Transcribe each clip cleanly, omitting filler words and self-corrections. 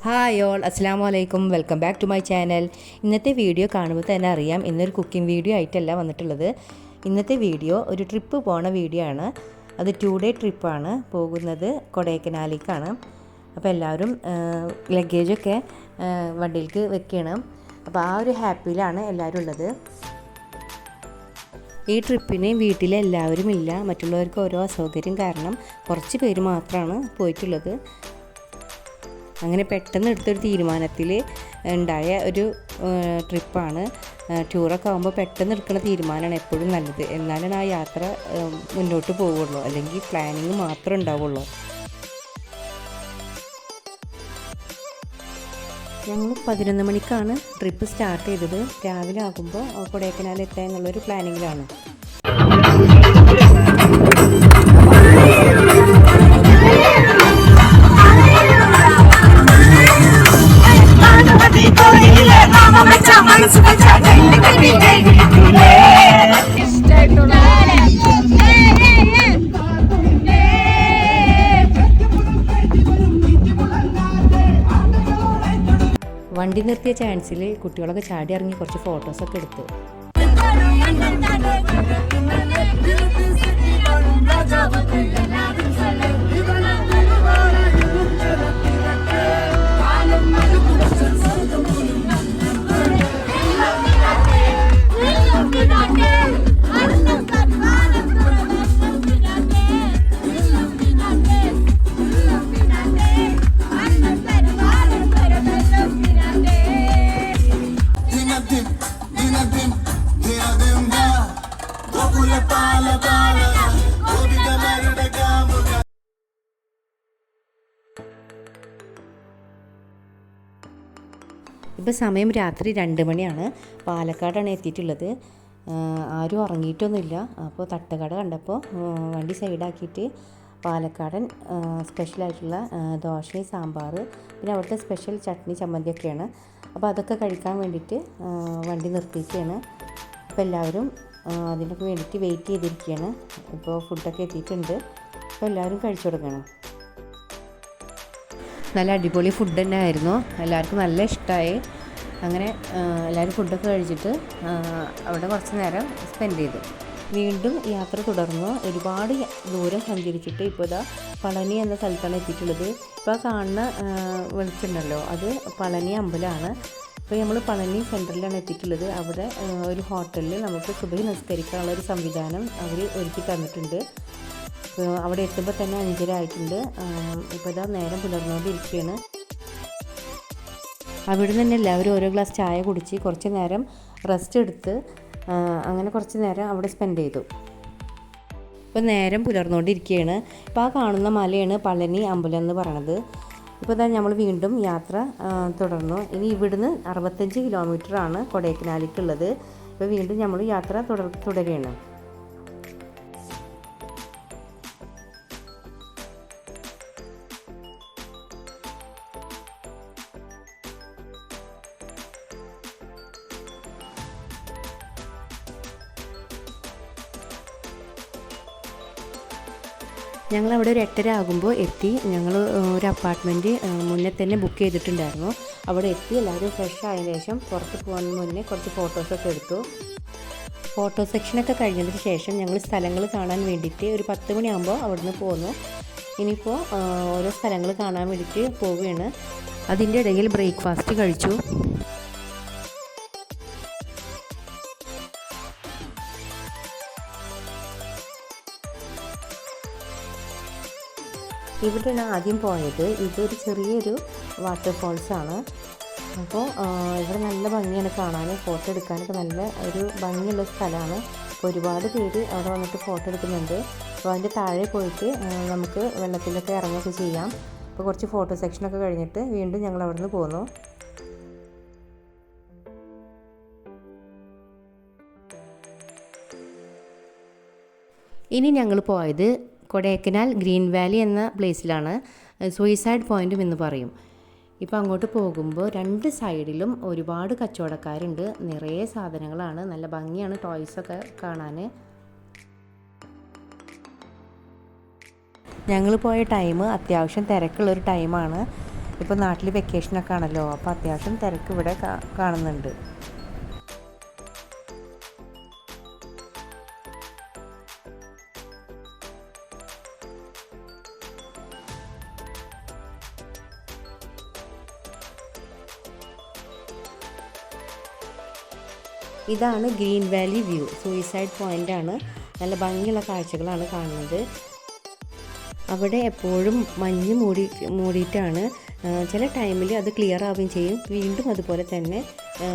Hi all, അസ്സലാമു അലൈക്കും. Welcome back to my channel. ഇന്നത്തെ വീഡിയോ കാണുമ്പോൾ തന്നെ അറിയാം ഇന്നൊരു കുക്കിംഗ് വീഡിയോ ആയിട്ടല്ല വന്നിട്ടുള്ളത്. ഇന്നത്തെ വീഡിയോ ഒരു ട്രിപ്പ് പോണ വീഡിയോ ആണ്. അത് 2 ഡേ ട്രിപ്പാണ്. പോകുന്നത് കൊടൈക്കനാലിലേക്കാണ്. അപ്പോൾ എല്ലാവരും ലഗേജൊക്കെ വണ്ടിയിലേക്ക് വെക്കണം. അപ്പോൾ ആ ഒരു ഹാപ്പിയിലാണ് എല്ലാവരും ഉള്ളത്. ഈ ട്രിപ്പിന് വീട്ടിലെ എല്ലാവരും ഇല്ല. മറ്റുള്ളവർക്ക് ഓരോ അസൗകര്യം കാരണം കുറച്ച് പേര് മാത്രമാണ് പോയിട്ടുള്ളത്. അങ്ങനെ പെട്ടെന്ന് എടുത്തൊരു തീരുമാനത്തിൽ ഉണ്ടായ ഒരു ട്രിപ്പാണ്. ടൂറൊക്കെ ആകുമ്പോൾ പെട്ടെന്ന് എടുക്കുന്ന തീരുമാനമാണ് എപ്പോഴും നല്ലത്. എന്നാലാണ് ആ യാത്ര മുന്നോട്ട് പോവുള്ളൂ, അല്ലെങ്കിൽ പ്ലാനിങ് മാത്രമേ ഉണ്ടാവുള്ളൂ. ഞങ്ങൾ 11 മണിക്കാണ് ട്രിപ്പ് സ്റ്റാർട്ട് ചെയ്തത്. രാവിലെ ആകുമ്പോൾ കൊടൈക്കനാൽ എത്താൻ എന്നുള്ളൊരു പ്ലാനിങ്ങിലാണ്. വണ്ടി നിർത്തിയ ചാൻസിൽ കുട്ടികളൊക്കെ ചാടി ഇറങ്ങി കുറച്ച് ഫോട്ടോസൊക്കെ എടുത്തു. ഇപ്പോൾ സമയം രാത്രി 2 മണിയാണ്. പാലക്കാടാണ് എത്തിയിട്ടുള്ളത്. ആരും ഉറങ്ങിയിട്ടൊന്നുമില്ല. അപ്പോൾ തട്ടുകട കണ്ടപ്പോൾ വണ്ടി സൈഡാക്കിയിട്ട് പാലക്കാടൻ സ്പെഷ്യലായിട്ടുള്ള ദോശയും സാമ്പാർ, പിന്നെ അവിടുത്തെ സ്പെഷ്യൽ ചട്നി ചമ്മന്തിയൊക്കെയാണ്. അപ്പോൾ അതൊക്കെ കഴിക്കാൻ വേണ്ടിയിട്ട് വണ്ടി നിർത്തിയിരിക്കുകയാണ്. അപ്പോൾ എല്ലാവരും അതിനൊക്കെ വേണ്ടിയിട്ട് വെയിറ്റ് ചെയ്തിരിക്കുകയാണ്. ഇപ്പോൾ ഫുഡൊക്കെ എത്തിയിട്ടുണ്ട്. അപ്പോൾ എല്ലാവരും കഴിച്ചു തുടങ്ങണം. നല്ല അടിപൊളി ഫുഡ് തന്നെ ആയിരുന്നു. എല്ലാവർക്കും നല്ല ഇഷ്ടമായി. അങ്ങനെ എല്ലാവരും ഫുഡൊക്കെ കഴിച്ചിട്ട് അവിടെ കുറച്ച് നേരം സ്പെൻഡ് ചെയ്തു. വീണ്ടും യാത്ര തുടർന്നു. ഒരുപാട് ദൂരം സഞ്ചരിച്ചിട്ട് ഇപ്പോൾ ഇതാ പളനി എന്ന സ്ഥലത്താണ് എത്തിയിട്ടുള്ളത്. ഇപ്പോൾ കാണുന്ന വെളിച്ചുണ്ടല്ലോ, അത് പളനി അമ്പലമാണ്. ഇപ്പോൾ നമ്മൾ പളനി സെൻറ്ററിലാണ് എത്തിയിട്ടുള്ളത്. അവിടെ ഒരു ഹോട്ടലിൽ നമുക്ക് സുബഹി നിസ്കരിക്കാനുള്ള ഒരു സംവിധാനം അവർ ഒരുക്കി തന്നിട്ടുണ്ട്. അവിടെ എത്തുമ്പോൾ തന്നെ 5:30 ആയിട്ടുണ്ട്. ഇപ്പോൾ ഇതാ നേരം പുലർന്നുകൊണ്ടിരിക്കുകയാണ്. അവിടെ നിന്ന് തന്നെ എല്ലാവരും ഓരോ ഗ്ലാസ് ചായ കുടിച്ച് കുറച്ച് നേരം റെസ്റ്റ് എടുത്ത് അങ്ങനെ കുറച്ച് നേരം അവിടെ സ്പെൻഡ് ചെയ്തു. ഇപ്പോൾ നേരം പുലർന്നുകൊണ്ടിരിക്കുകയാണ്. ഇപ്പോൾ ആ കാണുന്ന മലയാണ് പളനി അമ്പലം എന്ന് പറയണത്. ഇപ്പോൾ ഇതാ നമ്മൾ വീണ്ടും യാത്ര തുടർന്നു. ഇനി ഇവിടുന്ന് 65 കിലോമീറ്ററാണ് കൊടൈക്കനാലിലേക്കുള്ളത്. ഇപ്പോൾ വീണ്ടും നമ്മൾ യാത്ര തുടരുകയാണ്. ഞങ്ങളവിടെ ഒരു 8:30 ആകുമ്പോൾ എത്തി. ഞങ്ങൾ ഒരു അപ്പാർട്ട്മെൻറ്റ് മുന്നേ തന്നെ ബുക്ക് ചെയ്തിട്ടുണ്ടായിരുന്നു. അവിടെ എത്തി എല്ലാവരും ഫ്രഷ് ആയതിനു ശേഷം പുറത്ത് പോകാൻ മുന്നേ കുറച്ച് ഫോട്ടോസൊക്കെ എടുത്തു. ഫോട്ടോ സെക്ഷനൊക്കെ കഴിഞ്ഞതിന് ശേഷം ഞങ്ങൾ സ്ഥലങ്ങൾ കാണാൻ വേണ്ടിയിട്ട് ഒരു 10 മണിയാകുമ്പോൾ അവിടുന്ന് പോന്നു. ഇനിയിപ്പോൾ ഓരോ സ്ഥലങ്ങൾ കാണാൻ വേണ്ടിയിട്ട് പോവുകയാണ്. അതിൻ്റെ ഇടയിൽ ബ്രേക്ക്ഫാസ്റ്റ് കഴിച്ചു. ഇവിടെയാണ് ആദ്യം പോയത്. ഇതൊരു ചെറിയൊരു വാട്ടർഫോൾസാണ്. അപ്പോൾ ഇവിടെ നല്ല ഭംഗിയാണ് കാണാൻ. ഫോട്ടോ എടുക്കാനൊക്കെ നല്ല ഒരു ഭംഗിയുള്ള സ്ഥലമാണ്. അപ്പോൾ ഒരുപാട് പേര് അവിടെ വന്നിട്ട് ഫോട്ടോ എടുക്കുന്നുണ്ട്. അപ്പോൾ അതിൻ്റെ താഴെ പോയിട്ട് നമുക്ക് വെള്ളത്തിലൊക്കെ ഇറങ്ങുകയൊക്കെ ചെയ്യാം. അപ്പോൾ കുറച്ച് ഫോട്ടോ സെക്ഷനൊക്കെ കഴിഞ്ഞിട്ട് വീണ്ടും ഞങ്ങൾ അവിടെ നിന്ന് പോന്നു. ഇനി ഞങ്ങൾ പോയത് കൊടൈക്കനാൽ ഗ്രീൻ വാലി എന്ന പ്ലേസിലാണ്. സൂയിസൈഡ് പോയിൻറ്റും എന്ന് പറയും. ഇപ്പോൾ അങ്ങോട്ട് പോകുമ്പോൾ 2 സൈഡിലും ഒരുപാട് കച്ചവടക്കാരുണ്ട്. നിറയെ സാധനങ്ങളാണ്. നല്ല ഭംഗിയാണ് ടോയ്സൊക്കെ കാണാൻ. ഞങ്ങൾ പോയ ടൈം അത്യാവശ്യം തിരക്കുള്ളൊരു ടൈമാണ്. ഇപ്പോൾ നാട്ടിൽ വെക്കേഷനൊക്കെ ആണല്ലോ, അപ്പോൾ അത്യാവശ്യം തിരക്ക് ഇവിടെ കാണുന്നുണ്ട്. ഇതാണ് ഗ്രീൻ വാലി വ്യൂ, സൂയിസൈഡ് പോയിൻ്റാണ്. നല്ല ഭംഗിയുള്ള കാഴ്ചകളാണ് കാണുന്നത്. അവിടെ എപ്പോഴും മഞ്ഞ് മൂടിയിട്ടാണ്. ചില ടൈമിൽ അത് ക്ലിയർ ആവുകയും ചെയ്യും, വീണ്ടും അതുപോലെ തന്നെ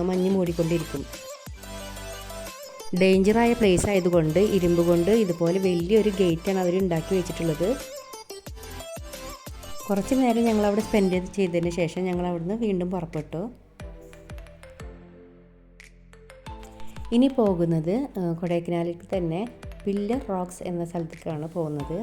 മഞ്ഞ് മൂടിക്കൊണ്ടിരിക്കും. ഡേഞ്ചറായ പ്ലേസ് ആയതുകൊണ്ട് ഇരുമ്പ് കൊണ്ട് ഇതുപോലെ വലിയൊരു ഗേറ്റാണ് അവർ ഉണ്ടാക്കി വെച്ചിട്ടുള്ളത്. കുറച്ച് നേരം ഞങ്ങളവിടെ സ്പെൻഡ് ചെയ്തതിന് ശേഷം ഞങ്ങൾ അവിടുന്ന് വീണ്ടും പുറപ്പെട്ടു. ഇനി പോകുന്നത് കൊടൈക്കനാലിൽ തന്നെ പില്ലർ റോക്സ് എന്ന സ്ഥലത്തേക്കാണ് പോകുന്നത്.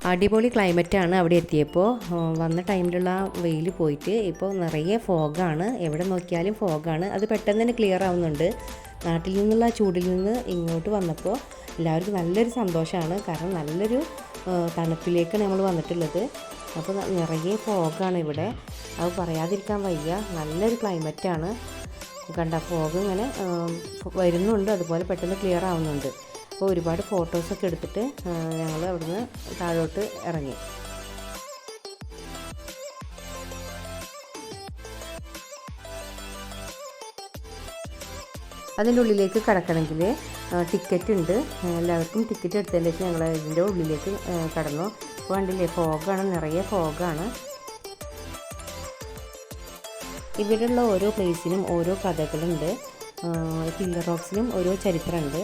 അടിപൊളി ക്ലൈമറ്റാണ് അവിടെ എത്തിയപ്പോൾ. വന്ന ടൈമിലുള്ള വെയിൽ പോയിട്ട് ഇപ്പോൾ നിറയെ ഫോഗാണ്, എവിടെ നോക്കിയാലും ഫോഗാണ്. അത് പെട്ടെന്ന് തന്നെ ക്ലിയർ ആവുന്നുണ്ട്. നാട്ടിൽ നിന്നുള്ള ചൂടിൽ നിന്ന് ഇങ്ങോട്ട് വന്നപ്പോൾ എല്ലാവർക്കും നല്ലൊരു സന്തോഷമാണ്. കാരണം നല്ലൊരു തണുപ്പിലേക്കാണ് നമ്മൾ വന്നിട്ടുള്ളത്. അപ്പോൾ നിറയെ ഫോഗാണ് ഇവിടെ, അത് പറയാതിരിക്കാൻ വയ്യ. നല്ലൊരു ക്ലൈമറ്റാണ്. കണ്ട ഫോഗ് ഇങ്ങനെ വരുന്നുണ്ട്, അതുപോലെ പെട്ടെന്ന് ക്ലിയർ ആവുന്നുണ്ട്. അപ്പോൾ ഒരുപാട് ഫോട്ടോസൊക്കെ എടുത്തിട്ട് ഞങ്ങൾ അവിടുന്ന് താഴോട്ട് ഇറങ്ങി. അതിൻ്റെ ഉള്ളിലേക്ക് കടക്കണമെങ്കിൽ ടിക്കറ്റ് ഉണ്ട്. എല്ലാവർക്കും ടിക്കറ്റ് എടുത്തതിന് ശേഷം ഞങ്ങൾ ഇതിൻ്റെ ഉള്ളിലേക്ക് കടന്നു. അപ്പോൾ കണ്ടില്ലേ, ഫോഗാണ്, നിറയെ ഫോഗാണ്. ഇവിടെയുള്ള ഓരോ പ്ലേസിനും ഓരോ കഥകളുണ്ട്. പില്ലർ റോക്സിനും ഓരോ ചരിത്രമുണ്ട്.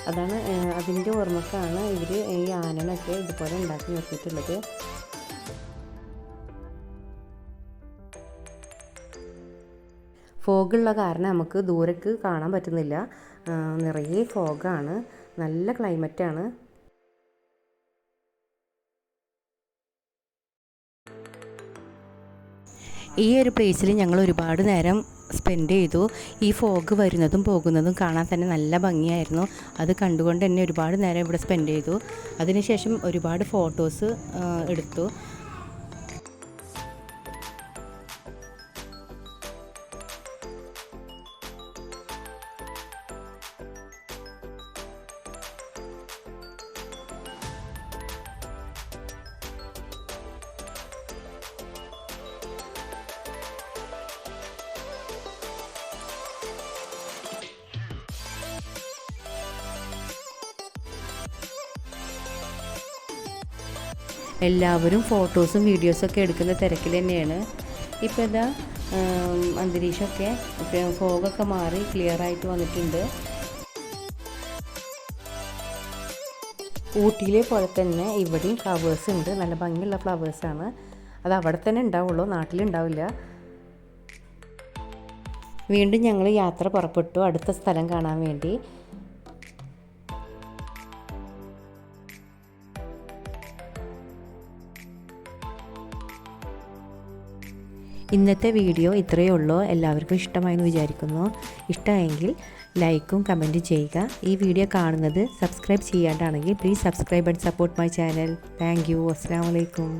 അതാണ് അതിൻ്റെ ഓർമ്മക്കാണ് ഇവർ ഈ ആനനൊക്കെ ഇതുപോലെ ഉണ്ടാക്കി നിർത്തിയിട്ടുള്ളത്. ഫോഗുള്ള കാരണം നമുക്ക് ദൂരേക്ക് കാണാൻ പറ്റുന്നില്ല. നിറയെ ഫോഗാണ്, നല്ല ക്ലൈമറ്റാണ്. ഈ ഒരു പ്ലേസിൽ ഞങ്ങൾ ഒരുപാട് നേരം സ്പെൻഡ് ചെയ്തു. ഈ ഫോഗ് വരുന്നതും പോകുന്നതും കാണാൻ തന്നെ നല്ല ഭംഗിയായിരുന്നു. അത് കണ്ടുകൊണ്ട് തന്നെ ഒരുപാട് നേരം ഇവിടെ സ്പെൻഡ് ചെയ്തു. അതിനുശേഷം ഒരുപാട് ഫോട്ടോസ് എടുത്തു. എല്ലാവരും ഫോട്ടോസും വീഡിയോസൊക്കെ എടുക്കുന്ന തിരക്കിൽ തന്നെയാണ്. ഇപ്പോൾ ഇതാ അന്തരീക്ഷമൊക്കെ ഫോഗൊക്കെ മാറി ക്ലിയർ ആയിട്ട് വന്നിട്ടുണ്ട്. ഊട്ടിയിലെ പോലെ തന്നെ ഇവിടെയും ഫ്ലവേഴ്സ് ഉണ്ട്, നല്ല ഭംഗിയുള്ള ഫ്ലവേഴ്സാണ്. അത് അവിടെ തന്നെ ഉണ്ടാവുള്ളൂ, നാട്ടിലുണ്ടാവില്ല. വീണ്ടും ഞങ്ങൾ യാത്ര പുറപ്പെട്ടു അടുത്ത സ്ഥലം കാണാൻ വേണ്ടി. ഇന്നത്തെ വീഡിയോ ഇത്രയേ ഉള്ളൂ. എല്ലാവർക്കും ഇഷ്ടമായെന്ന് വിചാരിക്കുന്നു. ഇഷ്ടമായെങ്കിൽ ലൈക്കും കമൻറ്റും ചെയ്യുക. ഈ വീഡിയോ കാണുന്നത് സബ്സ്ക്രൈബ് ചെയ്യാണ്ടാണെങ്കിൽ please subscribe and support my channel. Thank you. അസ്സലാമു അലൈക്കും.